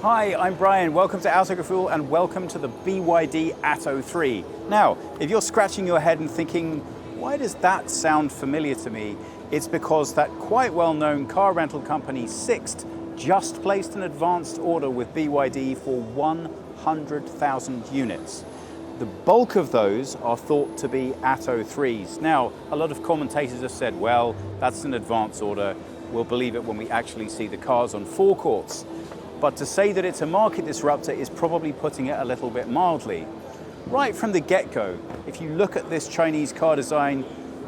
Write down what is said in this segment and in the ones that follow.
Hi, I'm Brian. Welcome to Autogefuehl and welcome to the BYD Atto 3. Now, if you're scratching your head and thinking, why does that sound familiar to me? It's because that quite well-known car rental company SIXT just placed an advanced order with BYD for 100,000 units. The bulk of those are thought to be Atto 3s. Now, a lot of commentators have said, well, that's an advance order. We'll believe it when we actually see the cars on forecourts. But to say that it's a market disruptor is probably putting it a little bit mildly. Right from the get-go, if you look at this Chinese car design,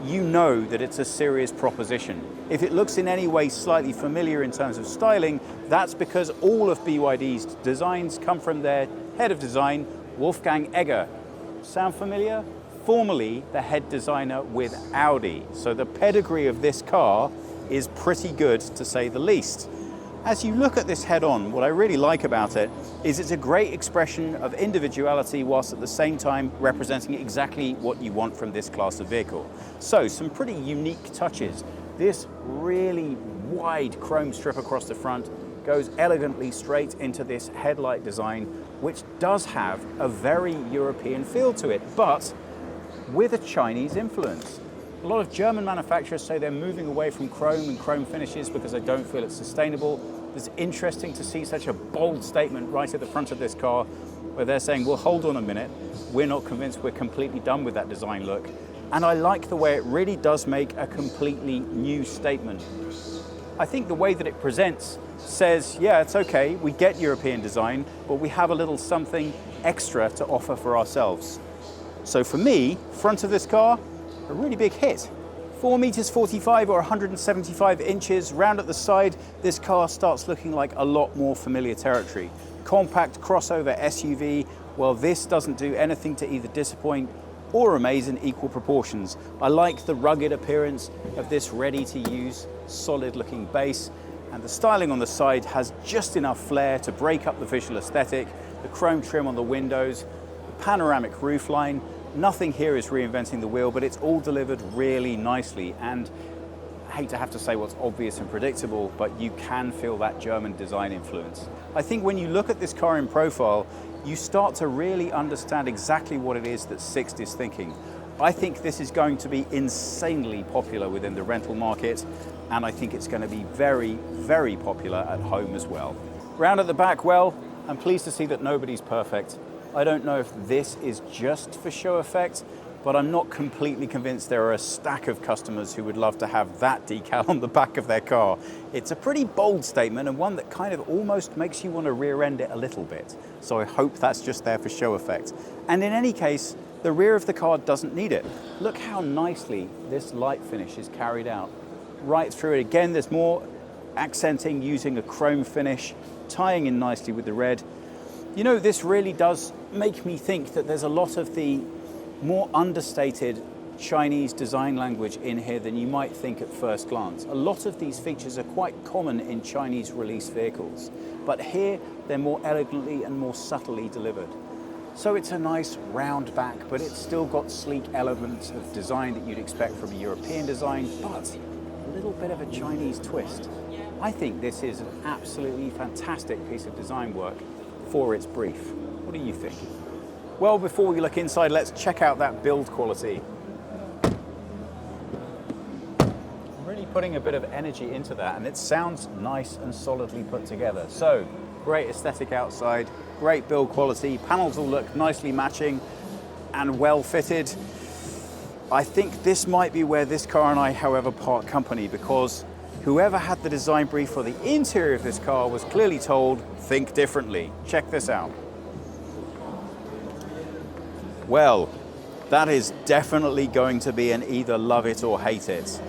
you know that it's a serious proposition. If it looks in any way slightly familiar in terms of styling, that's because all of BYD's designs come from their head of design, Wolfgang Egger. Sound familiar? Formerly the head designer with Audi. So the pedigree of this car is pretty good, to say the least. As you look at this head-on, what I really like about it is it's a great expression of individuality whilst at the same time representing exactly what you want from this class of vehicle. So some pretty unique touches. This really wide chrome strip across the front goes elegantly straight into this headlight design, which does have a very European feel to it, but with a Chinese influence. A lot of German manufacturers say they're moving away from chrome and chrome finishes because they don't feel it's sustainable. It's interesting to see such a bold statement right at the front of this car where they're saying, well, hold on a minute, we're not convinced we're completely done with that design look. And I like the way it really does make a completely new statement. I think the way that it presents says, yeah, it's okay, we get European design, but we have a little something extra to offer for ourselves. So for me, front of this car, a really big hit. 4 meters 45 or 175 inches, round at the side, this car starts looking like a lot more familiar territory. Compact crossover SUV, well, this doesn't do anything to either disappoint or amaze in equal proportions. I like the rugged appearance of this ready-to-use, solid-looking base, and the styling on the side has just enough flair to break up the visual aesthetic, the chrome trim on the windows, the panoramic roofline. Nothing here is reinventing the wheel, but it's all delivered really nicely. And I hate to have to say what's obvious and predictable, but you can feel that German design influence. I think when you look at this car in profile, you start to really understand exactly what it is that SIXT is thinking. I think this is going to be insanely popular within the rental market, and I think it's going to be very, very popular at home as well. Round at the back, well, I'm pleased to see that nobody's perfect. I don't know if this is just for show effect, but I'm not completely convinced there are a stack of customers who would love to have that decal on the back of their car. It's a pretty bold statement and one that kind of almost makes you want to rear end it a little bit. So I hope that's just there for show effect. And in any case, the rear of the car doesn't need it. Look how nicely this light finish is carried out. Right through it. Again, there's more accenting using a chrome finish, tying in nicely with the red. You know, this really does make me think that there's a lot of the more understated Chinese design language in here than you might think at first glance. A lot of these features are quite common in Chinese release vehicles, but here they're more elegantly and more subtly delivered. So it's a nice round back, but it's still got sleek elements of design that you'd expect from a European design, but a little bit of a Chinese twist. I think this is an absolutely fantastic piece of design work for its brief. What do you think? Well, before we look inside, let's check out that build quality. I'm really putting a bit of energy into that, and it sounds nice and solidly put together. So, great aesthetic outside, great build quality, panels all look nicely matching and well fitted. I think this might be where this car and I, however, part company, because whoever had the design brief for the interior of this car was clearly told, think differently. Check this out. Well, that is definitely going to be an either love it or hate it.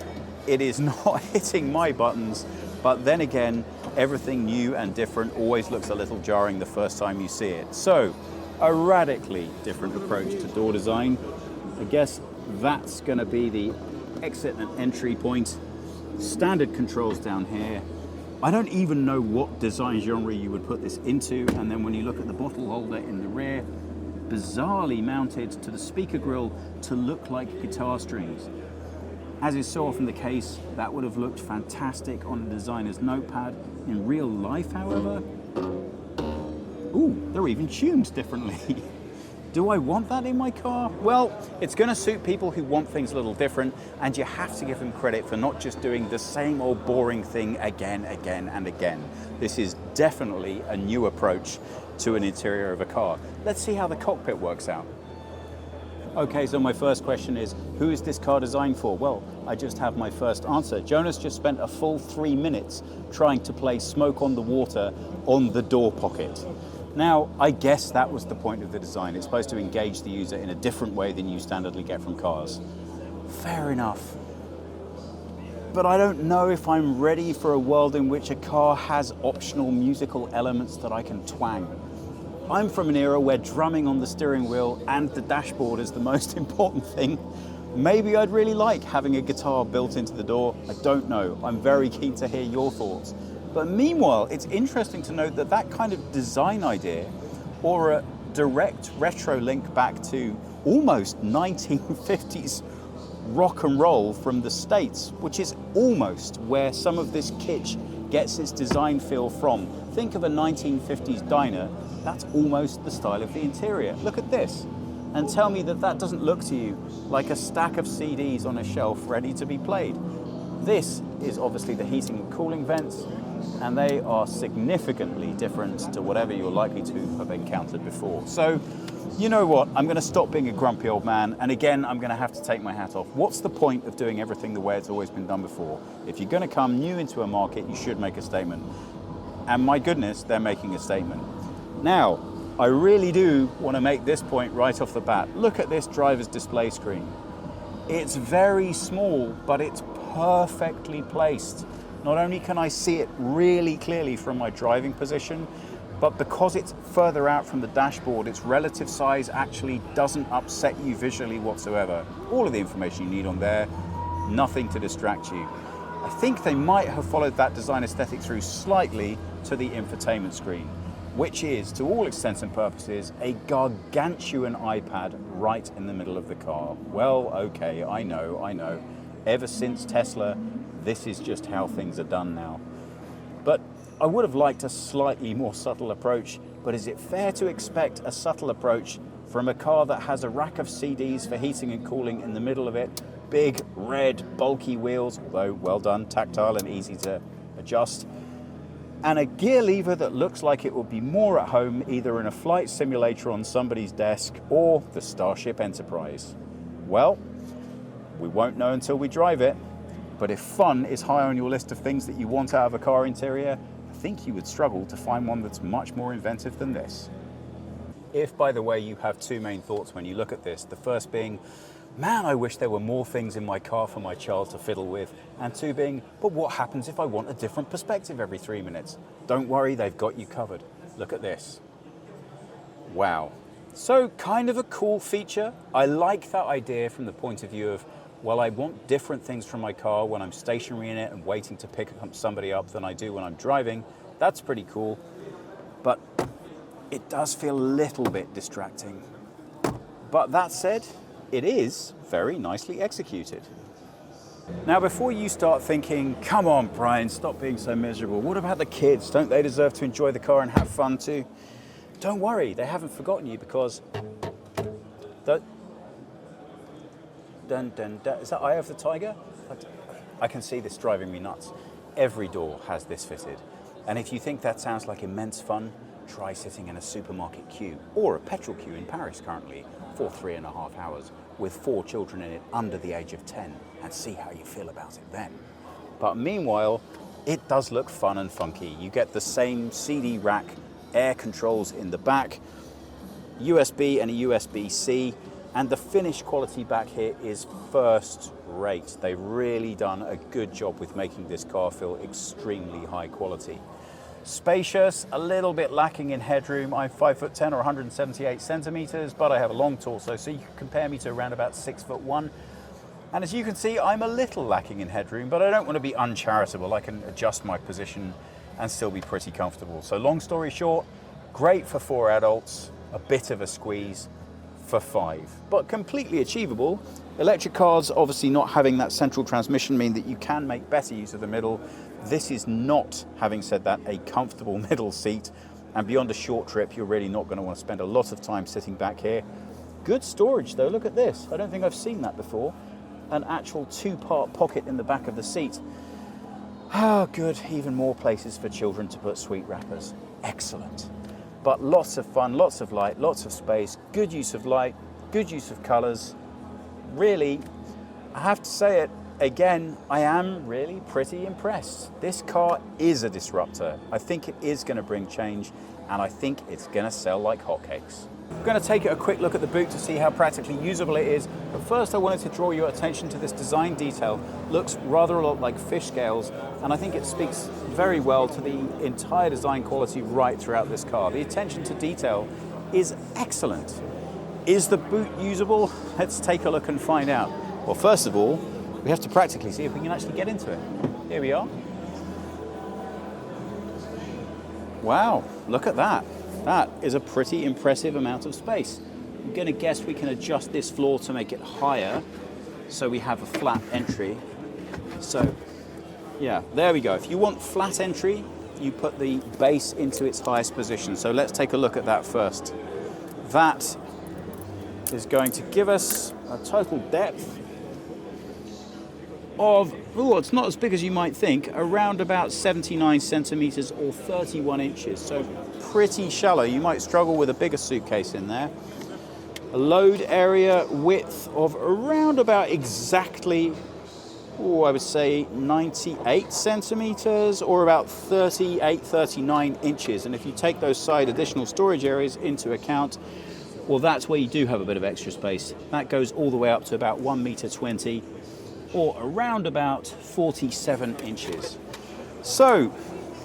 It is not hitting my buttons, but then again, everything new and different always looks a little jarring the first time you see it. So, a radically different approach to door design. I guess that's going to be the exit and entry point. Standard controls down here. I don't even know what design genre you would put this into, and then when you look at the bottle holder in the rear, bizarrely mounted to the speaker grille to look like guitar strings. As is so often the case, that would have looked fantastic on a designer's notepad. In real life, however, Ooh, they're even tuned differently. Do I want that in my car? Well, it's going to suit people who want things a little different, and you have to give them credit for not just doing the same old boring thing again, and again. This is definitely a new approach to an interior of a car. Let's see how the cockpit works out. Okay, so my first question is, who is this car designed for? Well, I just have my first answer. Jonas just spent a full 3 minutes trying to play Smoke on the Water on the door pocket. Now, I guess that was the point of the design. It's supposed to engage the user in a different way than you standardly get from cars. Fair enough. But I don't know if I'm ready for a world in which a car has optional musical elements that I can twang. I'm from an era where drumming on the steering wheel and the dashboard is the most important thing. Maybe I'd really like having a guitar built into the door. I don't know. I'm very keen to hear your thoughts. But meanwhile, it's interesting to note that that kind of design idea, or a direct retro link back to almost 1950s rock and roll from the States, which is almost where some of this kitsch gets its design feel from. Think of a 1950s diner, that's almost the style of the interior. Look at this, and tell me that that doesn't look to you like a stack of CDs on a shelf ready to be played. This is obviously the heating and cooling vents, and they are significantly different to whatever you're likely to have encountered before. So, you know what, I'm going to stop being a grumpy old man, and again, I'm going to have to take my hat off. What's the point of doing everything the way it's always been done before? If you're going to come new into a market, you should make a statement. And my goodness, they're making a statement. Now, I really do want to make this point right off the bat. Look at this driver's display screen. It's very small, but it's perfectly placed. Not only can I see it really clearly from my driving position, but because it's further out from the dashboard, its relative size actually doesn't upset you visually whatsoever. All of the information you need on there, nothing to distract you. I think they might have followed that design aesthetic through slightly to the infotainment screen, which is, to all intents and purposes, a gargantuan iPad right in the middle of the car. Well, okay, I know. Ever since Tesla, this is just how things are done now. But I would have liked a slightly more subtle approach, but is it fair to expect a subtle approach from a car that has a rack of CDs for heating and cooling in the middle of it, big, red, bulky wheels, although well done, tactile and easy to adjust, and a gear lever that looks like it would be more at home either in a flight simulator on somebody's desk or the Starship Enterprise? Well, we won't know until we drive it. But if fun is high on your list of things that you want out of a car interior, I think you would struggle to find one that's much more inventive than this. If, by the way, you have two main thoughts when you look at this, the first being, man, I wish there were more things in my car for my child to fiddle with, and two being, but what happens if I want a different perspective every 3 minutes? Don't worry, they've got you covered. Look at this. Wow. So, kind of a cool feature. I like that idea from the point of view of, well, I want different things from my car when I'm stationary in it and waiting to pick somebody up than I do when I'm driving. That's pretty cool, but it does feel a little bit distracting. But that said, it is very nicely executed. Now, before you start thinking, come on, Brian, stop being so miserable. What about the kids? Don't they deserve to enjoy the car and have fun too? Don't worry, they haven't forgotten you because dun, dun, dun. Is that Eye of the Tiger? I can see this driving me nuts. Every door has this fitted. And if you think that sounds like immense fun, try sitting in a supermarket queue or a petrol queue in Paris currently for 3.5 hours with 4 children in it under the age of 10 and see how you feel about it then. But meanwhile, it does look fun and funky. You get the same CD rack, air controls in the back, USB and a USB-C, and the finish quality back here is first rate. They've really done a good job with making this car feel extremely high quality. Spacious, a little bit lacking in headroom. I'm 5'10" or 178 centimeters, but I have a long torso, so you can compare me to around about 6'1". And as you can see, I'm a little lacking in headroom, but I don't want to be uncharitable. I can adjust my position and still be pretty comfortable. So long story short, great for 4 adults, a bit of a squeeze for 5, but completely achievable. Electric cars obviously not having that central transmission mean that you can make better use of the middle. This is not, having said that, a comfortable middle seat, And beyond a short trip, you're really not going to want to spend a lot of time sitting back here. Good storage though, look at this. I don't think I've seen that before. An actual 2-part pocket in the back of the seat. Ah, good, even more places for children to put sweet wrappers. Excellent. But lots of fun, lots of light, lots of space, good use of light, good use of colors. Really, I have to say it again, I am really pretty impressed. This car is a disruptor. I think it is going to bring change, and I think it's going to sell like hotcakes. I'm going to take a quick look at the boot to see how practically usable it is, but first I wanted to draw your attention to this design detail. Looks rather a lot like fish scales, and I think it speaks very well to the entire design quality right throughout this car. The attention to detail is excellent. Is the boot usable? Let's take a look and find out. Well, first of all, we have to practically see if we can actually get into it. Here we are. Wow, look at that. That is a pretty impressive amount of space. I'm going to guess we can adjust this floor to make it higher so we have a flat entry. So, yeah, there we go. If you want flat entry, you put the base into its highest position. So let's take a look at that first. That is going to give us a total depth of, oh, it's not as big as you might think, around about 79 centimeters or 31 inches. So pretty shallow. You might struggle with a bigger suitcase in there. A load area width of around about exactly, oh, I would say 98 centimeters or about 38, 39 inches. And if you take those side additional storage areas into account, well, that's where you do have a bit of extra space. That goes all the way up to about 1.20 meters or around about 47 inches. So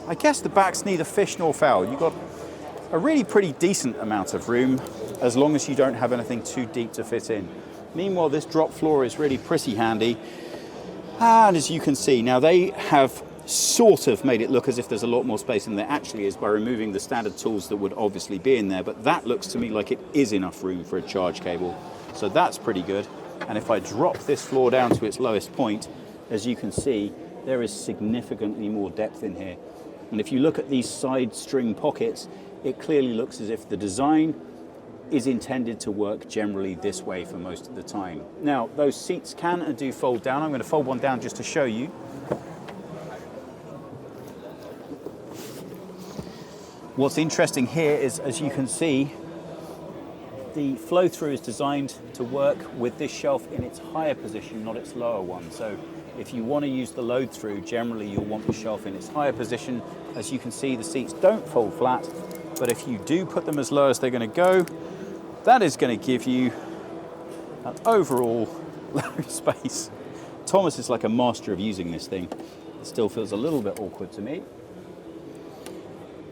I guess the back's neither fish nor fowl. You've got a really pretty decent amount of room as long as you don't have anything too deep to fit in. Meanwhile, this drop floor is really pretty handy. And as you can see, now they have sort of made it look as if there's a lot more space than there actually is by removing the standard tools that would obviously be in there, but that looks to me like it is enough room for a charge cable. So that's pretty good. And if I drop this floor down to its lowest point, as you can see, there is significantly more depth in here. And if you look at these side string pockets, it clearly looks as if the design is intended to work generally this way for most of the time. Now, those seats can and do fold down. I'm going to fold one down just to show you. What's interesting here is, as you can see, the flow-through is designed to work with this shelf in its higher position, not its lower one. So if you want to use the load-through, generally you'll want the shelf in its higher position. As you can see, the seats don't fold flat, but if you do put them as low as they're going to go, that is going to give you an overall load space. Thomas is like a master of using this thing. It still feels a little bit awkward to me.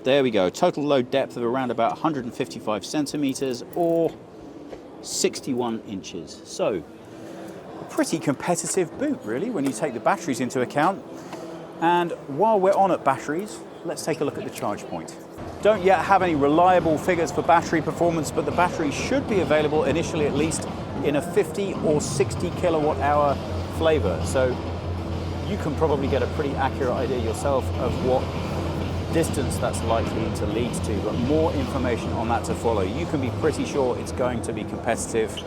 There we go, total load depth of around about 155 centimeters or 61 inches. So, a pretty competitive boot really when you take the batteries into account. And while we're on at batteries, let's take a look at the charge point. Don't yet have any reliable figures for battery performance, but the battery should be available initially at least in a 50 or 60 kilowatt hour flavor. So you can probably get a pretty accurate idea yourself of what distance that's likely to lead to, but more information on that to follow. You can be pretty sure it's going to be competitive.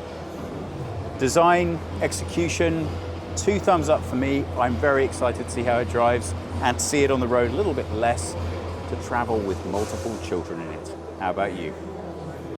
Design, execution, 2 thumbs up for me. I'm very excited to see how it drives and to see it on the road a little bit less, to travel with multiple children in it. How about you?